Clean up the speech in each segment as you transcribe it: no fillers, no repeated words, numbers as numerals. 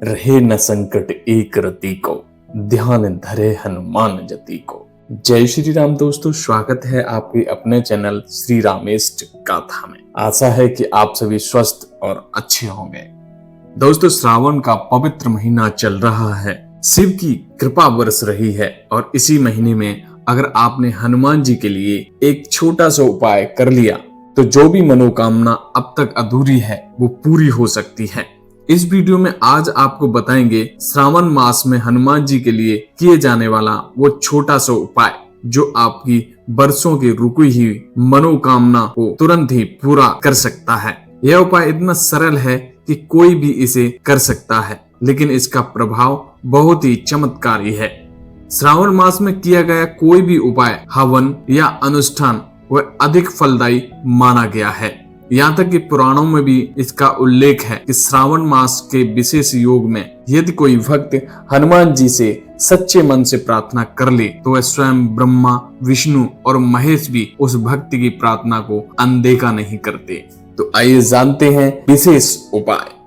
रहे न संकट एक रति को, ध्यान धरे हनुमान जति को। जय श्री राम दोस्तों, स्वागत है आपके अपने चैनल श्री रामेष्ट गाथा में। आशा है कि आप सभी स्वस्थ और अच्छे होंगे। दोस्तों, श्रावण का पवित्र महीना चल रहा है, शिव की कृपा बरस रही है और इसी महीने में अगर आपने हनुमान जी के लिए एक छोटा सा उपाय कर लिया तो जो भी मनोकामना अब तक अधूरी है वो पूरी हो सकती है। इस वीडियो में आज आपको बताएंगे श्रावण मास में हनुमान जी के लिए किए जाने वाला वो छोटा सा उपाय जो आपकी बरसों की रुकी हुई मनोकामना को तुरंत ही पूरा कर सकता है। यह उपाय इतना सरल है कि कोई भी इसे कर सकता है, लेकिन इसका प्रभाव बहुत ही चमत्कारी है। श्रावण मास में किया गया कोई भी उपाय, हवन या अनुष्ठान वह अधिक फलदायी माना गया है। यहाँ तक कि पुराणों में भी इसका उल्लेख है कि श्रावण मास के विशेष योग में यदि कोई भक्त हनुमान जी से सच्चे मन से प्रार्थना कर ले तो वह स्वयं ब्रह्मा, विष्णु और महेश भी उस भक्ति की प्रार्थना को अनदेखा नहीं करते। तो आइए जानते हैं विशेष उपाय।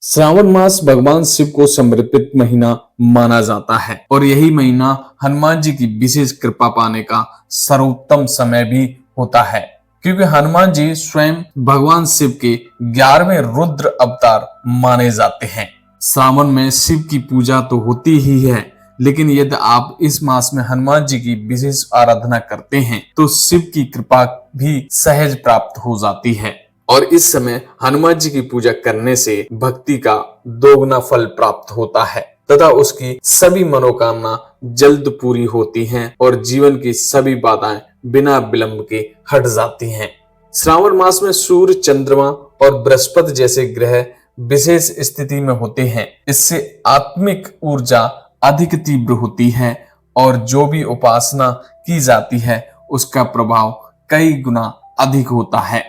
श्रावण मास भगवान शिव को समर्पित महीना माना जाता है और यही महीना हनुमान जी की विशेष कृपा पाने का सर्वोत्तम समय भी होता है, क्योंकि हनुमान जी स्वयं भगवान शिव के 11वें रुद्र अवतार माने जाते हैं। श्रावण में शिव की पूजा तो होती ही है, लेकिन यदि आप इस मास में हनुमान जी की विशेष आराधना करते हैं तो शिव की कृपा भी सहज प्राप्त हो जाती है और इस समय हनुमान जी की पूजा करने से भक्ति का दोगुना फल प्राप्त होता है तथा उसकी सभी मनोकामना जल्द पूरी होती हैं और जीवन की सभी बाधाएं बिना विलंब के हट जाती हैं। श्रावण मास में सूर्य, चंद्रमा और बृहस्पति जैसे ग्रह विशेष स्थिति में होते हैं। इससे आत्मिक ऊर्जा अधिक तीव्र होती है और जो भी उपासना की जाती है उसका प्रभाव कई गुना अधिक होता है।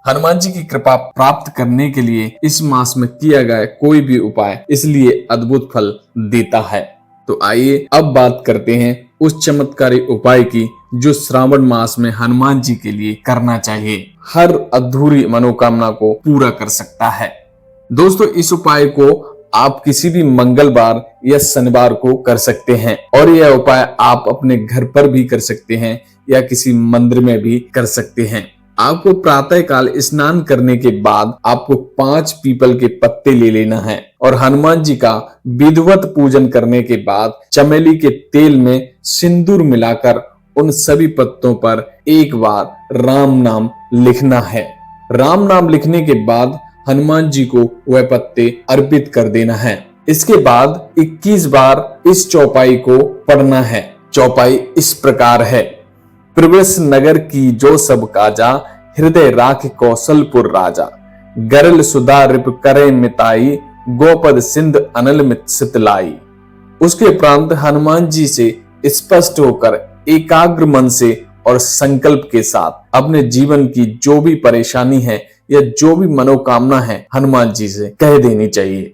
हनुमान जी की कृपा प्राप्त करने के लिए इस मास में किया गया कोई भी उपाय इसलिए अद्भुत फल देता है। तो आइए अब बात करते हैं उस चमत्कारी उपाय की जो श्रावण मास में हनुमान जी के लिए करना चाहिए, हर अधूरी मनोकामना को पूरा कर सकता है। दोस्तों, इस उपाय को आप किसी भी मंगलवार या शनिवार को कर सकते हैं और यह उपाय आप अपने घर पर भी कर सकते हैं या किसी मंदिर में भी कर सकते हैं। आपको प्रातः काल स्नान करने के बाद आपको 5 पीपल के पत्ते ले लेना है और हनुमान जी का विधिवत पूजन करने के बाद चमेली के तेल में सिंदूर मिलाकर उन सभी पत्तों पर एक बार राम नाम लिखना है। राम नाम लिखने के बाद हनुमान जी को वह पत्ते अर्पित कर देना है। इसके बाद 21 बार इस चौपाई को पढ़ना है। चौपाई इस प्रकार है: प्रवेश नगर की जो सब काजा, हृदय राख कौशलपुर राजा। गरल सुधा रिप करे मिताई, गोपद सिंध अनल मित सितलाई। उसके उपरांत हनुमान जी से स्पष्ट होकर एकाग्र मन से और संकल्प के साथ अपने जीवन की जो भी परेशानी है या जो भी मनोकामना है हनुमान जी से कह देनी चाहिए।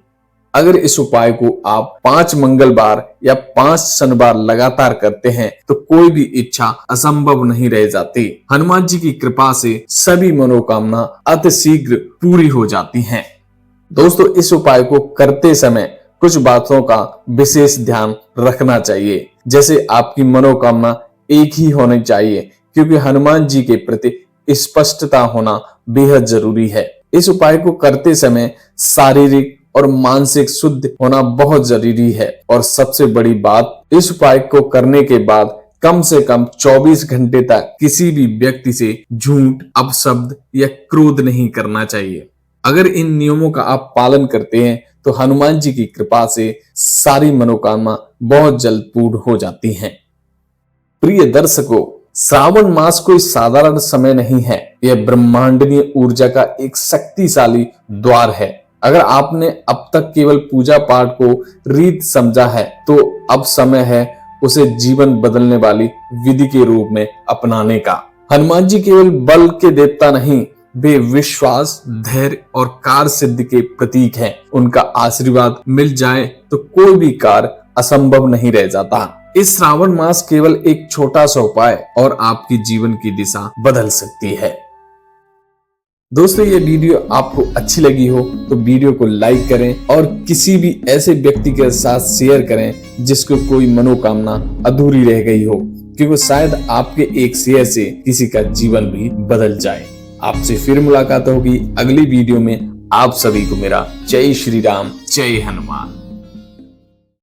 अगर इस उपाय को आप 5 मंगलवार या 5 शनिवार लगातार करते हैं तो कोई भी इच्छा असंभव नहीं रह जाती। हनुमान जी की कृपा से सभी मनोकामना अति शीघ्र पूरी हो जाती हैं। दोस्तों, इस उपाय को करते समय कुछ बातों का विशेष ध्यान रखना चाहिए, जैसे आपकी मनोकामना एक ही होनी चाहिए, क्योंकि हनुमान जी के प्रति स्पष्टता होना बेहद जरूरी है। इस उपाय को करते समय शारीरिक और मानसिक शुद्ध होना बहुत जरूरी है और सबसे बड़ी बात, इस उपाय को करने के बाद कम से कम 24 घंटे तक किसी भी व्यक्ति से झूठ, अपशब्द या क्रोध नहीं करना चाहिए। अगर इन नियमों का आप पालन करते हैं तो हनुमान जी की कृपा से सारी मनोकामना बहुत जल्द पूर्ण हो जाती हैं। प्रिय दर्शकों, श्रावण मास कोई साधारण समय नहीं है, यह ब्रह्मांडीय ऊर्जा का एक शक्तिशाली द्वार है। अगर आपने अब तक केवल पूजा पाठ को रीत समझा है तो अब समय है उसे जीवन बदलने वाली विधि के रूप में अपनाने का। हनुमान जी केवल बल के देवता नहीं, वे विश्वास, धैर्य और कार्य सिद्धि के प्रतीक हैं। उनका आशीर्वाद मिल जाए तो कोई भी कार्य असंभव नहीं रह जाता। इस श्रावण मास केवल एक छोटा सा उपाय और आपकी जीवन की दिशा बदल सकती है। दोस्तों, ये वीडियो आपको अच्छी लगी हो तो वीडियो को लाइक करें और किसी भी ऐसे व्यक्ति के साथ शेयर करें जिसको कोई मनोकामना अधूरी रह गई हो, क्योंकि शायद आपके एक शेयर से किसी का जीवन भी बदल जाए। आपसे फिर मुलाकात होगी अगली वीडियो में। आप सभी को मेरा जय श्री राम, जय हनुमान।